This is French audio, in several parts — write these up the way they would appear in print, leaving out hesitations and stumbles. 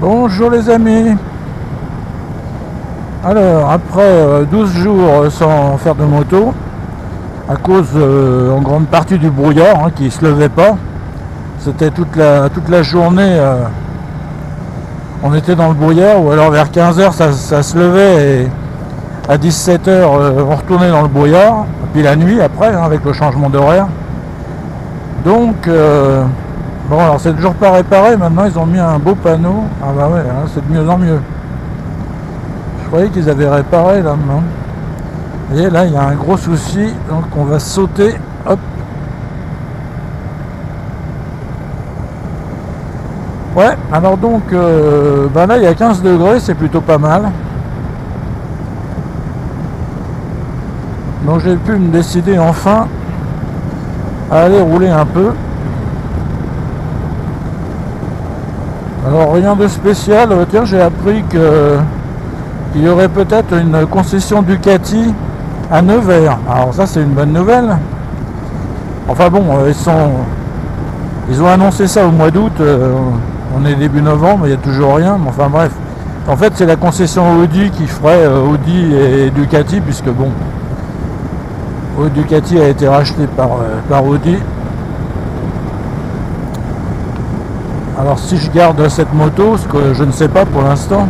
Bonjour les amis. Alors après 12 jours sans faire de moto, à cause en grande partie du brouillard qui se levait pas, c'était toute la journée on était dans le brouillard, ou alors vers 15h ça se levait et à 17h on retournait dans le brouillard, et puis la nuit après avec le changement d'horaire. Donc bon, alors c'est toujours pas réparé, maintenant ils ont mis un beau panneau. Ah bah ouais, hein, c'est de mieux en mieux. Je croyais qu'ils avaient réparé là, non. Et là il y a un gros souci, donc on va sauter, hop. Ouais, alors donc bah là il y a 15 degrés, c'est plutôt pas mal. Donc j'ai pu me décider enfin à aller rouler un peu. Alors rien de spécial, tiens, j'ai appris qu'il y aurait peut-être une concession Ducati à Nevers. Alors ça c'est une bonne nouvelle. Enfin bon, ils ont annoncé ça au mois d'août, on est début novembre, il n'y a toujours rien, mais enfin bref. En fait c'est la concession Audi qui ferait Audi et Ducati, puisque bon, Ducati a été racheté par Audi. Alors si je garde cette moto, ce que je ne sais pas pour l'instant,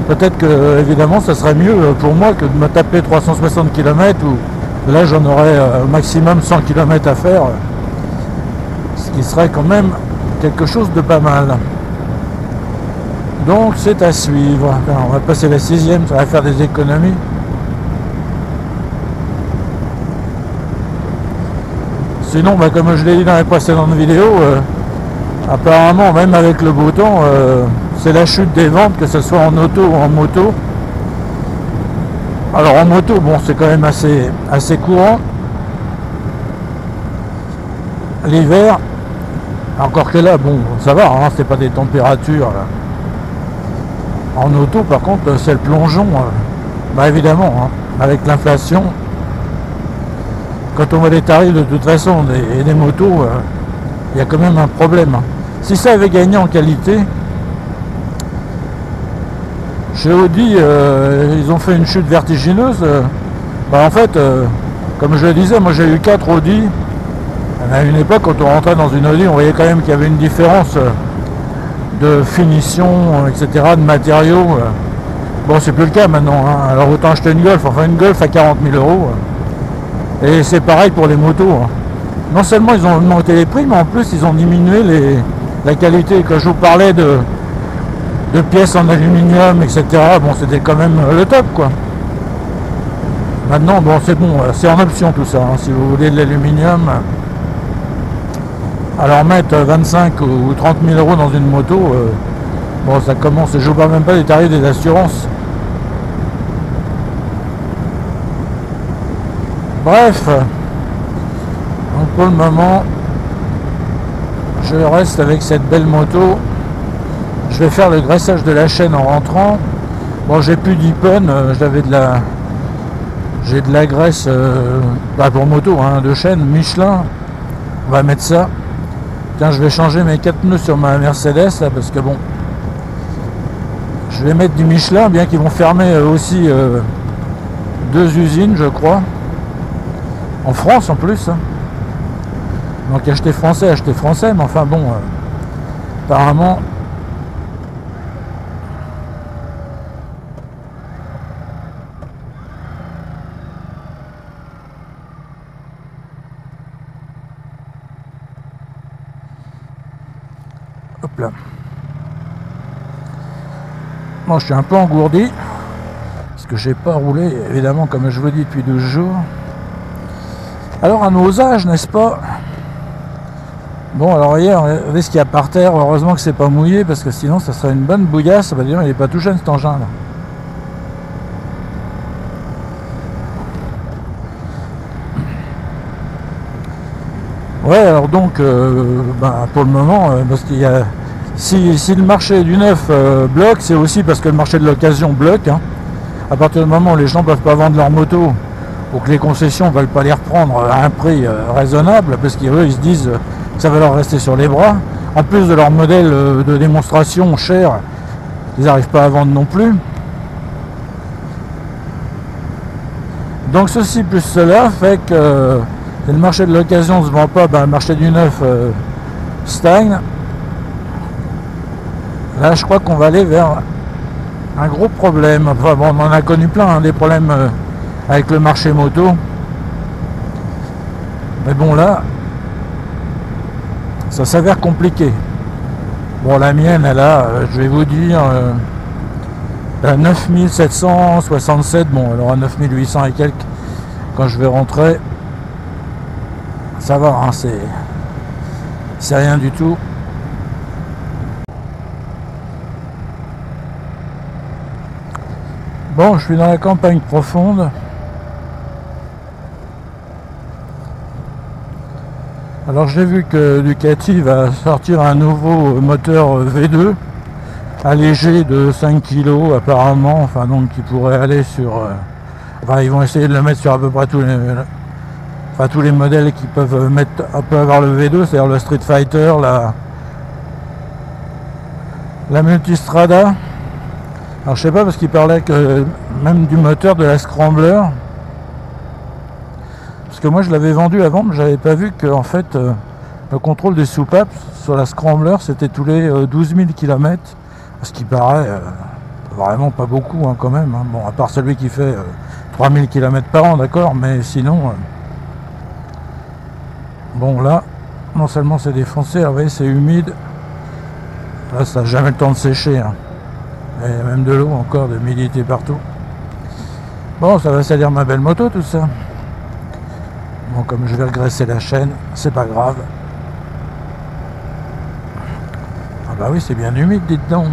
peut-être que évidemment ça serait mieux pour moi que de me taper 360 km, où là j'en aurais au maximum 100 km à faire, ce qui serait quand même quelque chose de pas mal. Donc c'est à suivre. Alors, on va passer la 6e, ça va faire des économies. Sinon, bah, comme je l'ai dit dans les précédentes vidéos, apparemment, même avec le beau temps, c'est la chute des ventes, que ce soit en auto ou en moto. Alors en moto, bon, c'est quand même assez courant. L'hiver, encore que là, bon, ça va, hein, c'est pas des températures. Là. En auto, par contre, c'est le plongeon. Bah évidemment, hein, avec l'inflation, quand on voit les tarifs de toute façon des motos, il y a quand même un problème. Si ça avait gagné en qualité, chez Audi, ils ont fait une chute vertigineuse. Bah en fait, comme je le disais, moi j'ai eu 4 Audi. À une époque, quand on rentrait dans une Audi, on voyait quand même qu'il y avait une différence de finition, etc., de matériaux. Bon, c'est plus le cas maintenant. Hein. Alors autant acheter une Golf, enfin une Golf à 40 000 euros. Et c'est pareil pour les motos. Hein. Non seulement ils ont augmenté les prix, mais en plus ils ont diminué la qualité. Quand je vous parlais de pièces en aluminium, etc., bon, c'était quand même le top, quoi. Maintenant, bon, c'est bon, c'est en option tout ça. Hein. Si vous voulez de l'aluminium, alors mettre 25 ou 30 000 euros dans une moto, bon, ça commence. Je ne parle même pas des tarifs des assurances. Bref, donc pour le moment, je reste avec cette belle moto. Je vais faire le graissage de la chaîne en rentrant. Bon, j'ai plus d'Ippon, j'ai de la graisse pour moto, hein, de chaîne Michelin. On va mettre ça. Tiens, je vais changer mes 4 pneus sur ma Mercedes là, parce que bon, je vais mettre du Michelin, bien qu'ils vont fermer aussi 2 usines, je crois. En France en plus. Donc acheter français, mais enfin bon, apparemment. Hop là. Bon, je suis un peu engourdi, parce que j'ai pas roulé, évidemment, comme je vous dis, depuis 12 jours. Alors à nos âges, n'est-ce pas? Bon, alors hier, regardez ce qu'il y a par terre. Heureusement que c'est pas mouillé, parce que sinon ça serait une bonne bouillasse. Ça va dire, il est pas tout jeune cet engin là. Ouais, alors donc, pour le moment, parce qu'il y a, si le marché du neuf bloque, c'est aussi parce que le marché de l'occasion bloque. Hein. À partir du moment où les gens ne peuvent pas vendre leur moto, ou que les concessions ne veulent pas les reprendre à un prix raisonnable, parce qu'eux ils se disent que ça va leur rester sur les bras, en plus de leur modèle de démonstration cher ils n'arrivent pas à vendre non plus. Donc ceci plus cela fait que le marché de l'occasion ne se vend pas, ben, le marché du neuf stagne. Là je crois qu'on va aller vers un gros problème. Enfin bon, on en a connu plein, hein, des problèmes avec le marché moto. Mais bon là, ça s'avère compliqué. Bon, la mienne, elle a, je vais vous dire, 9767, bon, elle aura 9800 et quelques quand je vais rentrer. Ça va, hein, c'est rien du tout. Bon, je suis dans la campagne profonde. Alors j'ai vu que Ducati va sortir un nouveau moteur V2 allégé de 5 kg apparemment, enfin donc qui pourrait aller sur... enfin ils vont essayer de le mettre sur à peu près tous les modèles qui peuvent avoir le V2, c'est-à-dire le Street Fighter, la Multistrada. Alors je sais pas parce qu'il parlait que même du moteur de la Scrambler. Parce que moi je l'avais vendu avant, mais j'avais pas vu que en fait le contrôle des soupapes sur la Scrambler c'était tous les 12 000 km. Ce qui paraît vraiment pas beaucoup hein, quand même. Hein. Bon, à part celui qui fait 3000 km par an, d'accord, mais sinon... bon là, non seulement c'est défoncé, alors, vous voyez c'est humide. Là ça n'a jamais le temps de sécher. Hein. Et il y a même de l'eau encore, de l'humidité partout. Bon, ça va salir ma belle moto tout ça. Bon, comme je vais regresser la chaîne, c'est pas grave. Ah bah oui, c'est bien humide, dites donc.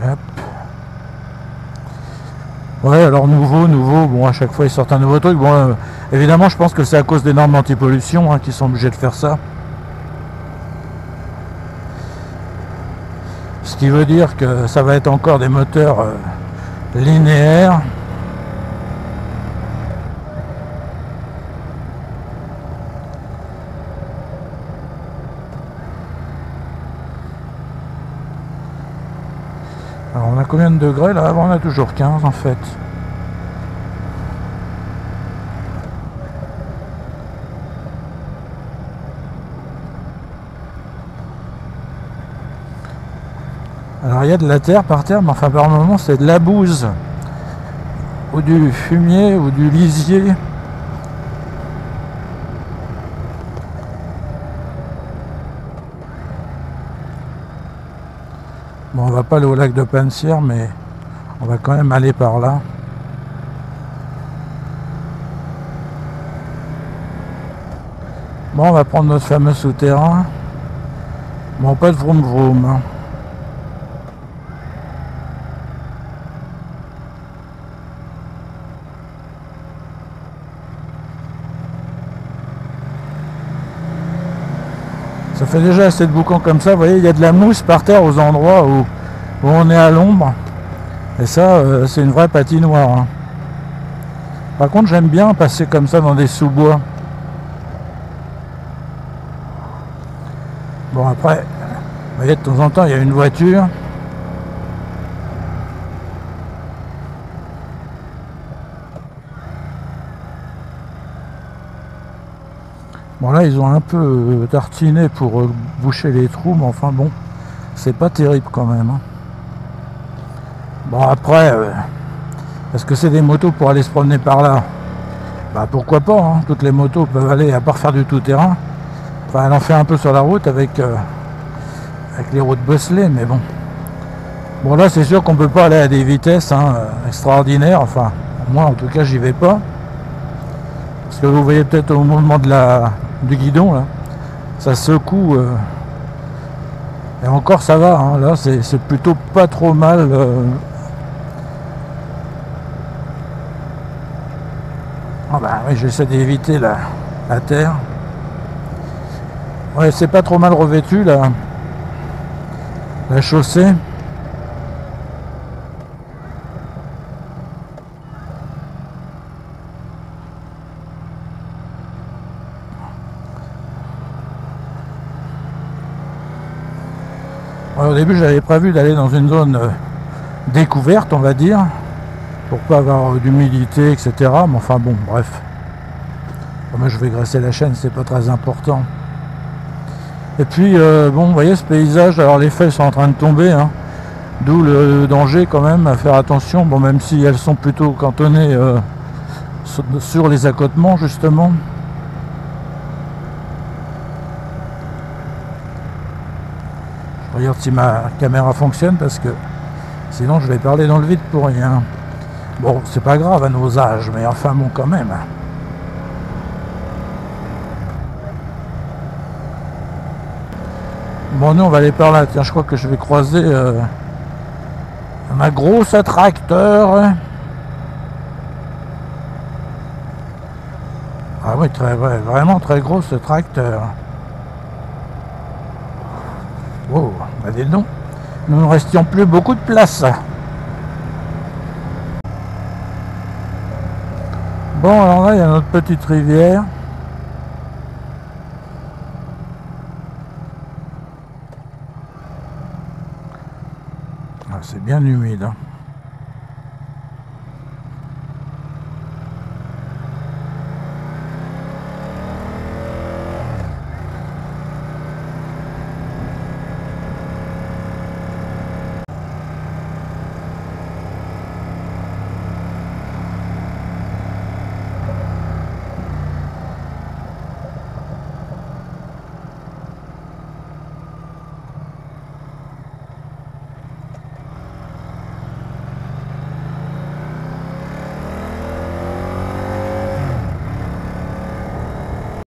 Hop. Ouais, alors nouveau, bon à chaque fois ils sortent un nouveau truc. Bon, évidemment je pense que c'est à cause des normes anti-pollution hein, qu'ils sont obligés de faire ça. Ce qui veut dire que ça va être encore des moteurs linéaires. Alors on a combien de degrés là? On a toujours 15 en fait. Alors il y a de la terre par terre, mais enfin par moment c'est de la bouse. Ou du fumier, ou du lisier. Bon, on va pas aller au lac de Pensière, mais on va quand même aller par là. Bon, on va prendre notre fameux souterrain. Bon, pas de vroom vroom. Hein. Ça fait déjà assez de boucans comme ça. Vous voyez, il y a de la mousse par terre aux endroits où on est à l'ombre. Et ça, c'est une vraie patinoire. Hein. Par contre, j'aime bien passer comme ça dans des sous-bois. Bon, après, vous voyez, de temps en temps, il y a une voiture. Bon, là, ils ont un peu tartiné pour boucher les trous, mais enfin, bon, c'est pas terrible quand même. Hein. Bon, après, est-ce que c'est des motos pour aller se promener par là? Bah, pourquoi pas, hein. Toutes les motos peuvent aller, à part faire du tout-terrain. Enfin, elle en fait un peu sur la route avec les routes bosselées, mais bon. Bon, là, c'est sûr qu'on peut pas aller à des vitesses hein, extraordinaires. Enfin, moi, en tout cas, j'y vais pas. Parce que vous voyez peut-être au mouvement du guidon, là, ça secoue. Et encore, ça va. Hein, là, c'est plutôt pas trop mal. Ah bah oui, j'essaie d'éviter la terre. Ouais, c'est pas trop mal revêtu, la chaussée. Alors, au début j'avais prévu d'aller dans une zone découverte, on va dire, pour pas avoir d'humidité, etc. Mais enfin bon, bref. Moi je vais graisser la chaîne, c'est pas très important. Et puis bon, vous voyez ce paysage, alors les feuilles sont en train de tomber, hein, d'où le danger quand même à faire attention, bon, même si elles sont plutôt cantonnées sur les accotements justement. Je regarde si ma caméra fonctionne parce que sinon je vais parler dans le vide pour rien. Bon, c'est pas grave à nos âges, mais enfin bon quand même. Bon, nous on va aller par là. Tiens, je crois que je vais croiser un gros tracteur. Ah oui, vraiment très gros ce tracteur. Oh, bah dis donc, nous ne restions plus beaucoup de place. Bon, alors là, il y a notre petite rivière. Ah, c'est bien humide, hein.